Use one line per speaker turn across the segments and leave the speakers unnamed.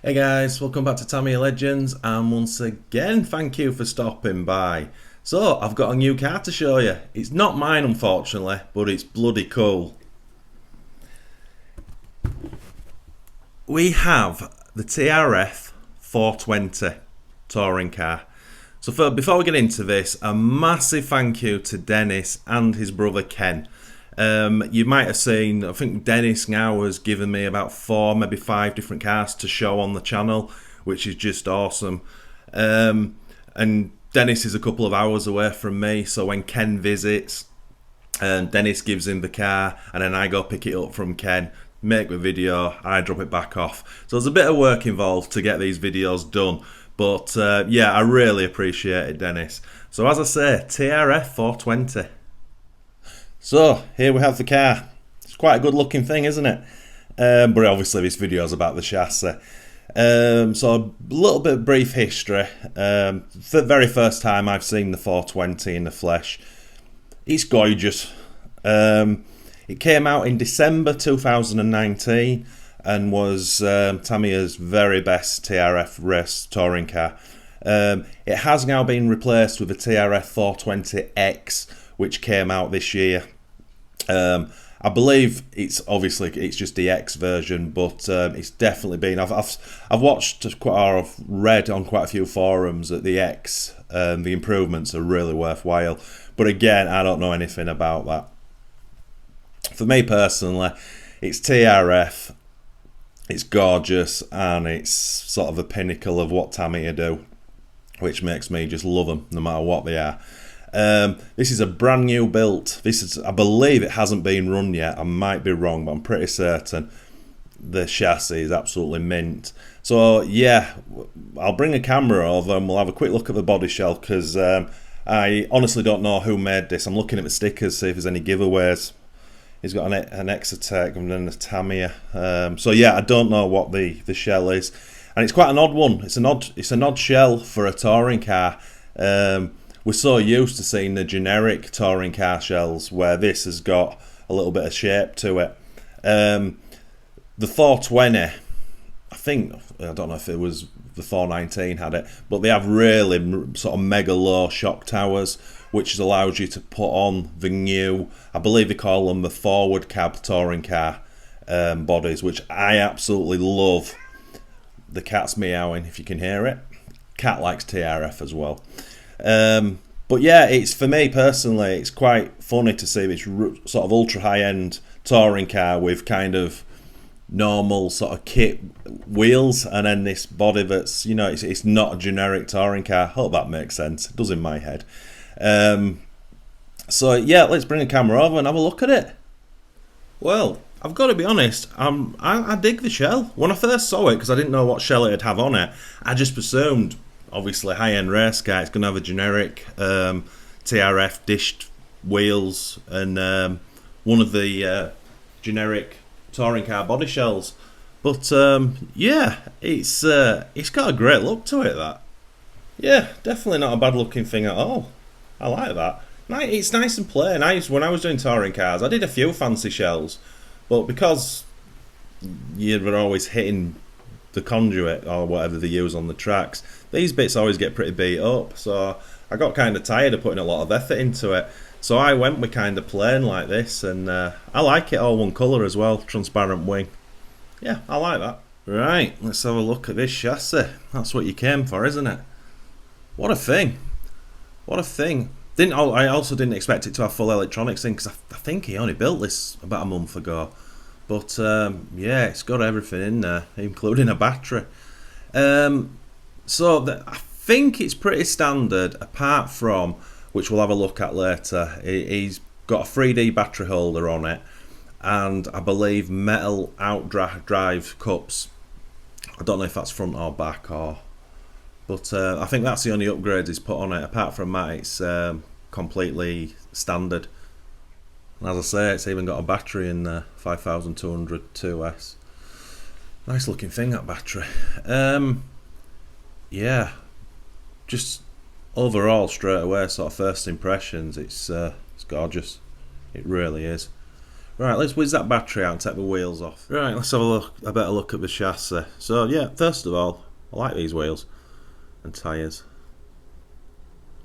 Hey guys, welcome back to Tamiya Legends, and once again, thank you for stopping by. So, I've got a new car to show you. It's not mine, unfortunately, but it's bloody cool. We have the TRF 420 touring car. So, before we get into this, a massive thank you to Dennis and his brother Ken. You might have seen, I think Dennis now has given me about 4, maybe 5 different cars to show on the channel, which is just awesome. And Dennis is a couple of hours away from me, so when Ken visits, Dennis gives him the car, and then I go pick it up from Ken, make the video, I drop it back off. So there's a bit of work involved to get these videos done, but yeah, I really appreciate it, Dennis. So as I say, TRF 420. So, here we have the car. It's quite a good looking thing, isn't it? But obviously this video is about the chassis. So, a little bit of brief history. For the very first time I've seen the 420 in the flesh. It's gorgeous. It came out in December 2019 and was Tamiya's very best TRF race touring car. It has now been replaced with a TRF 420X, which came out this year. I believe it's just the X version, but it's definitely been. I've watched quite, or I've read on quite a few forums that the X, the improvements are really worthwhile. But again, I don't know anything about that. For me personally, it's TRF. It's gorgeous, and it's sort of a pinnacle of what Tamiya do, which makes me just love them no matter what they are. This is a brand new build. I believe it hasn't been run yet. I might be wrong, but I'm pretty certain the chassis is absolutely mint. So yeah, I'll bring a camera over and we'll have a quick look at the body shell, because I honestly don't know who made this. I'm looking at the stickers, see if there's any giveaways. He's got an Exotec and then a Tamiya. So yeah, I don't know what the shell is, and it's quite an odd one. It's an odd shell for a touring car. We're so used to seeing the generic touring car shells, where this has got a little bit of shape to it. The 420, I don't know if it was the 419 had it, but they have really sort of mega low shock towers, which allows you to put on the new, I believe they call them the forward cab touring car bodies, which I absolutely love. The cat's meowing, if you can hear it. Cat likes TRF as well. But yeah, it's, for me personally, it's quite funny to see this sort of ultra high-end touring car with kind of normal sort of kit wheels, and then this body that's, you know, it's not a generic touring car. Hope that makes sense. It does in my head. So yeah, let's bring the camera over and have a look at it. Well, I've got to be honest, I dig the shell. When I first saw it, because I didn't know what shell it'd have on it, I just presumed, obviously high-end race car, it's going to have a generic TRF dished wheels and one of the generic touring car body shells. But yeah, it's got a great look to it, that. Yeah, definitely not a bad looking thing at all. I like that. It's nice and plain. When I was doing touring cars, I did a few fancy shells, but because you were always hitting the conduit or whatever they use on the tracks, these bits always get pretty beat up, so I got kind of tired of putting a lot of effort into it. So I went with kind of plain like this, and I like it all one colour as well, transparent wing. Yeah, I like that. Right, let's have a look at this chassis. That's what you came for, isn't it? What a thing. What a thing. I also didn't expect it to have full electronics in, because I think he only built this about a month ago. But yeah, it's got everything in there, including a battery. So I think it's pretty standard, apart from, which we'll have a look at later, he's got a 3D battery holder on it, and I believe metal outdrive cups. I don't know if that's front or back, but I think that's the only upgrade he's put on it. Apart from that, it's completely standard. And as I say, it's even got a battery in there, 5200 2S. Nice looking thing, that battery. Yeah, just overall straight away, sort of first impressions, it's gorgeous. It really is. Right, let's whiz that battery out and take the wheels off. Right, let's have a better look at the chassis. So yeah, first of all, I like these wheels and tyres.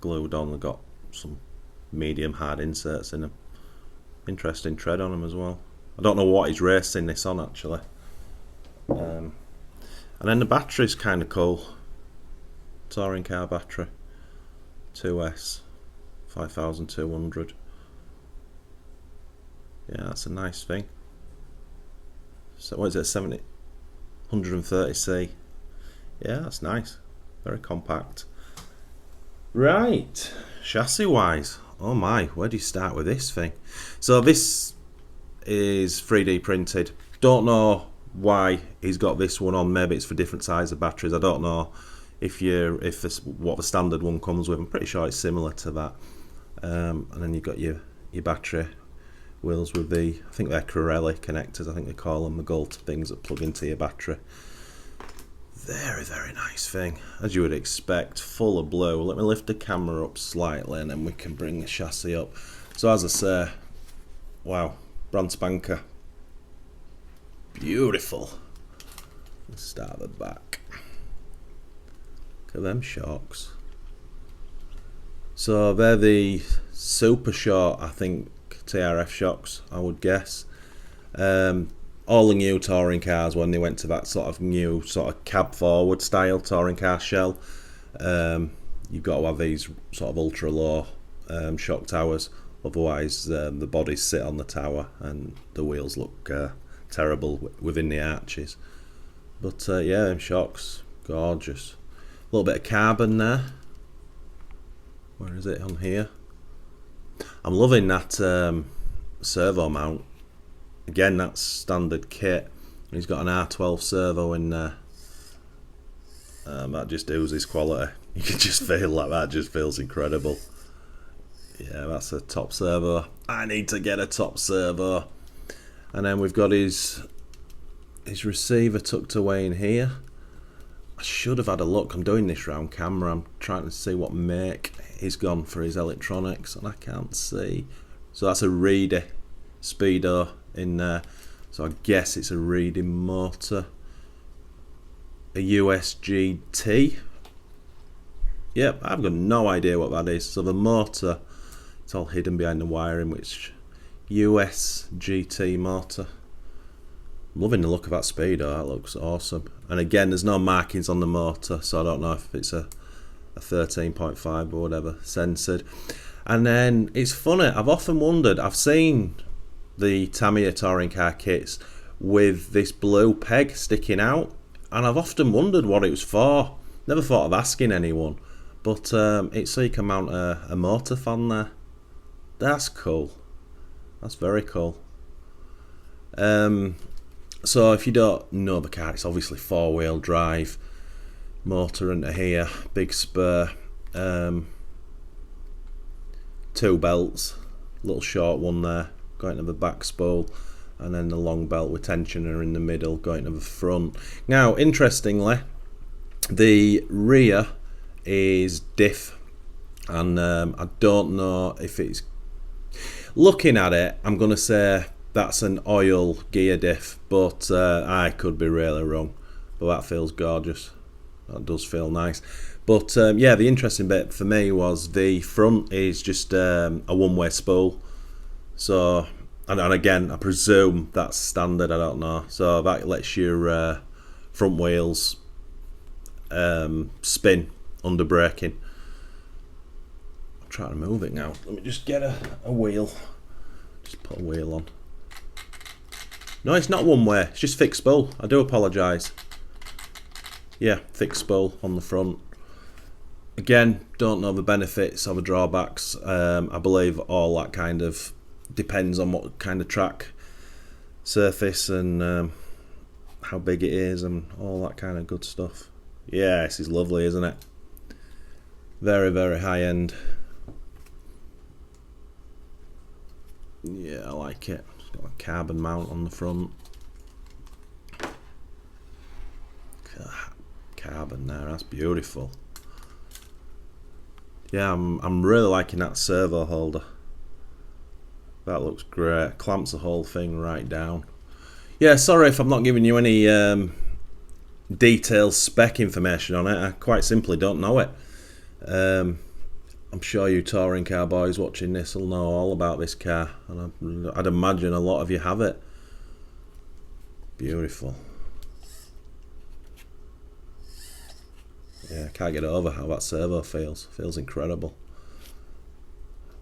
Glued on, they've got some medium hard inserts in them. Interesting tread on them as well. I don't know what he's racing this on actually. And then the battery's kind of cool. Touring car battery, 2S, 5200. Yeah, that's a nice thing. So what is it, 130C? Yeah, that's nice. Very compact. Right, chassis wise, oh my, where do you start with this thing? So this is 3D printed. Don't know why he's got this one on. Maybe it's for different size of batteries. I don't know what the standard one comes with. I'm pretty sure it's similar to that. And then you've got your battery wheels with I think they're Corelli connectors, I think they call them, the gold things that plug into your battery. Very, very nice thing, as you would expect, full of blue. Let me lift the camera up slightly and then we can bring the chassis up. So as I say, wow, brand spanker. Beautiful. Let's start at the back. Look at them shocks. So they're the super short, I think, TRF shocks, I would guess. All the new touring cars, when they went to that sort of new sort of cab forward style touring car shell, you've got to have these sort of ultra low shock towers, otherwise the bodies sit on the tower and the wheels look terrible within the arches. But yeah, them shocks, gorgeous. A little bit of carbon there. Where is it on here? I'm loving that servo mount. Again, that's standard kit. He's got an R12 servo in there. That just oozes quality. You can just feel like that just feels incredible. Yeah, that's a top servo. I need to get a top servo. And then we've got his receiver tucked away in here. I should have had a look. I'm doing this round camera. I'm trying to see what make he's gone for his electronics, and I can't see. So that's a reedy speedo in there. So I guess it's a reading motor. A USGT. Yep, I've got no idea what that is. So the motor, it's all hidden behind the wiring, which USGT motor. I'm loving the look of that speedo, that looks awesome. And again, there's no markings on the motor, so I don't know if it's a 13.5 or whatever, censored. And then it's funny, I've often wondered, I've seen the Tamiya touring car kits with this blue peg sticking out, and I've often wondered what it was for. Never thought of asking anyone, but it's so you can mount a motor fan there. That's cool. That's very cool. So if you don't know the car, it's obviously 4-wheel drive, motor under here, big spur, 2 belts, little short one there going to the back spool, and then the long belt with tensioner in the middle going to the front. Now interestingly, the rear is diff, and I don't know if it's, looking at it, I'm going to say that's an oil gear diff, but I could be really wrong. But that feels gorgeous. That does feel nice. But yeah, the interesting bit for me was the front is just a one-way spool. So, and again, I presume that's standard, I don't know. So that lets your front wheels spin under braking. I'm trying to move it now. Let me just get a wheel. Just put a wheel on. No, it's not one way, it's just fixed spool. I do apologise. Yeah, fixed spool on the front. Again, don't know the benefits or the drawbacks. I believe all that kind of depends on what kind of track surface and how big it is and all that kind of good stuff. Yeah, this is lovely, isn't it? Very, very high end. Yeah, I like it. It's got a carbon mount on the front. Carbon there, that's beautiful. Yeah, I'm really liking that servo holder. That looks great. Clamps the whole thing right down. Yeah, sorry if I'm not giving you any detailed spec information on it. I quite simply don't know it. I'm sure you touring car boys watching this will know all about this car, and I'd imagine a lot of you have it. Beautiful. Yeah, I can't get over how that servo feels. Feels incredible.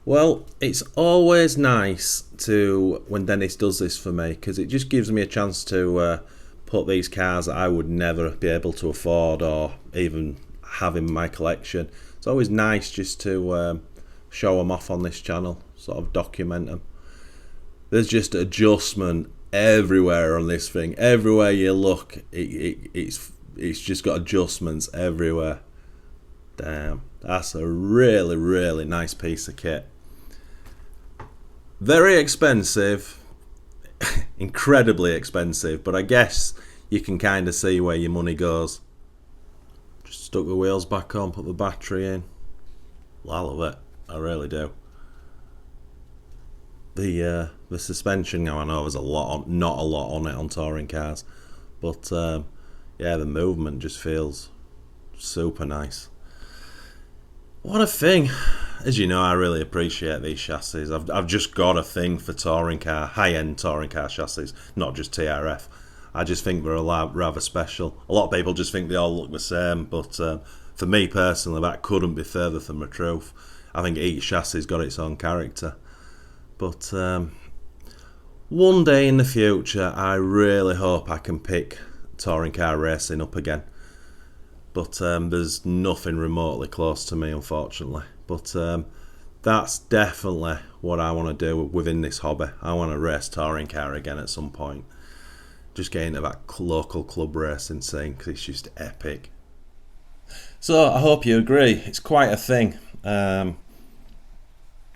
Well, it's always nice when Dennis does this for me, because it just gives me a chance to put these cars that I would never be able to afford or even have in my collection. It's always nice just to show them off on this channel, sort of document them. There's just adjustment everywhere on this thing. Everywhere you look, it's just got adjustments everywhere. Damn, that's a really, really nice piece of kit. Very expensive, incredibly expensive, but I guess you can kind of see where your money goes. Just stuck the wheels back on, put the battery in. I love it, I really do. The suspension, now I know there's not a lot on it on touring cars, but yeah, the movement just feels super nice. What a thing. As you know, I really appreciate these chassis. I've just got a thing for high-end touring car chassis, not just TRF. I just think they're rather special. A lot of people just think they all look the same, but for me personally, that couldn't be further from the truth. I think each chassis's got its own character. But one day in the future, I really hope I can pick touring car racing up again. But there's nothing remotely close to me, unfortunately. But that's definitely what I want to do within this hobby. I want to race touring car again at some point. Just get into that local club racing scene, because it's just epic. So I hope you agree. It's quite a thing. Yeah,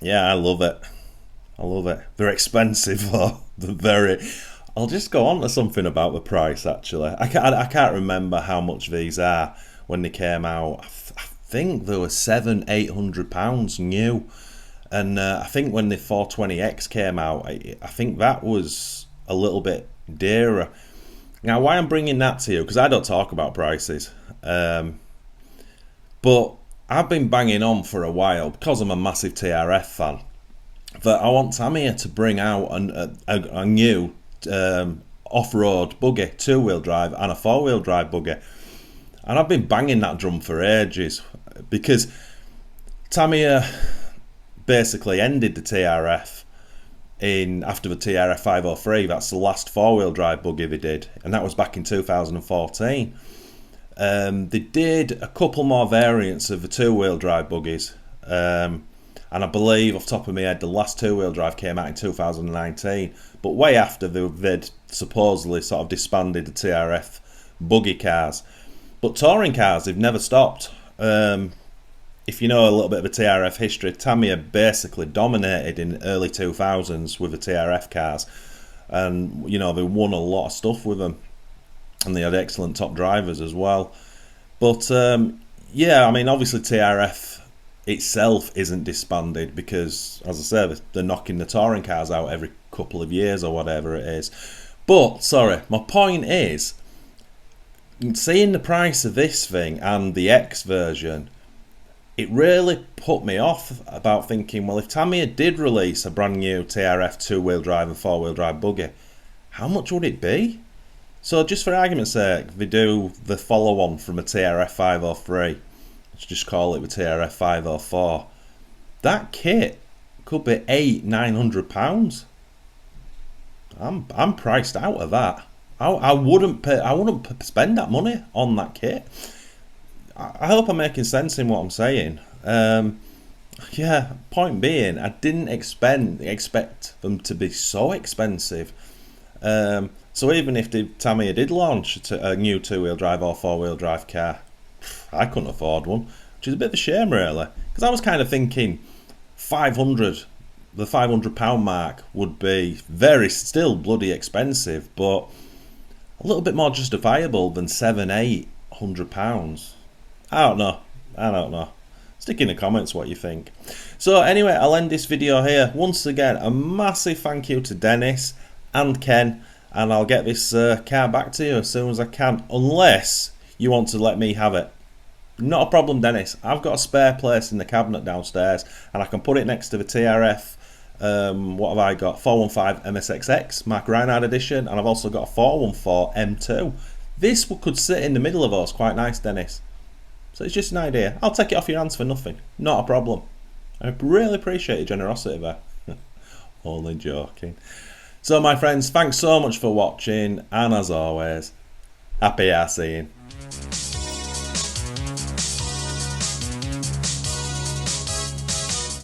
I love it. I love it. They're expensive though. I'll just go on to something about the price actually. I can't remember how much these are when they came out. I think they were £700-800 new, and I think when the 420X came out, I think that was a little bit dearer. Now, why I'm bringing that to you, because I don't talk about prices, but I've been banging on for a while, because I'm a massive TRF fan, that I want Tamiya to bring out a new off-road buggy, two-wheel drive and a four-wheel drive buggy. And I've been banging that drum for ages, because Tamiya basically ended the TRF after the TRF420. That's the last four-wheel drive buggy they did, and that was back in 2014. They did a couple more variants of the two-wheel drive buggies, and I believe, off the top of my head, the last two-wheel drive came out in 2019, but way after they'd supposedly sort of disbanded the TRF buggy cars. But touring cars, they've never stopped. If you know a little bit of the TRF history, Tamiya basically dominated in the early 2000s with the TRF cars, and you know, they won a lot of stuff with them, and they had excellent top drivers as well. But yeah, I mean, obviously TRF itself isn't disbanded, because, as I said, they're knocking the touring cars out every couple of years or whatever it is. But sorry, my point is, seeing the price of this thing and the X version, it really put me off about thinking, well, if Tamiya did release a brand new TRF two-wheel drive and four-wheel drive buggy, how much would it be? So just for argument's sake, they do the follow-on from a TRF 503, let's just call it the TRF 504. That kit could be £800-900. I'm priced out of that. I wouldn't spend that money on that kit. I hope I'm making sense in what I'm saying. Yeah, point being, I didn't expect them to be so expensive. So even if Tamiya did launch a new two-wheel drive or four-wheel drive car, I couldn't afford one, which is a bit of a shame really, because I was kind of thinking the £500 mark would be still bloody expensive, but a little bit more justifiable than £700-800. I don't know. Stick in the comments what you think. So anyway, I'll end this video here. Once again, a massive thank you to Dennis and Ken, and I'll get this car back to you as soon as I can, unless you want to let me have it. Not a problem, Dennis. I've got a spare place in the cabinet downstairs, and I can put it next to the TRF. What have I got? 415 MSXX Mark Reinhardt edition, and I've also got a 414 M2. This could sit in the middle of us quite nice, Dennis. So it's just an idea. I'll take it off your hands for nothing. Not a problem. I really appreciate your generosity there. Only joking. So my friends, thanks so much for watching, and as always, happy arseeing.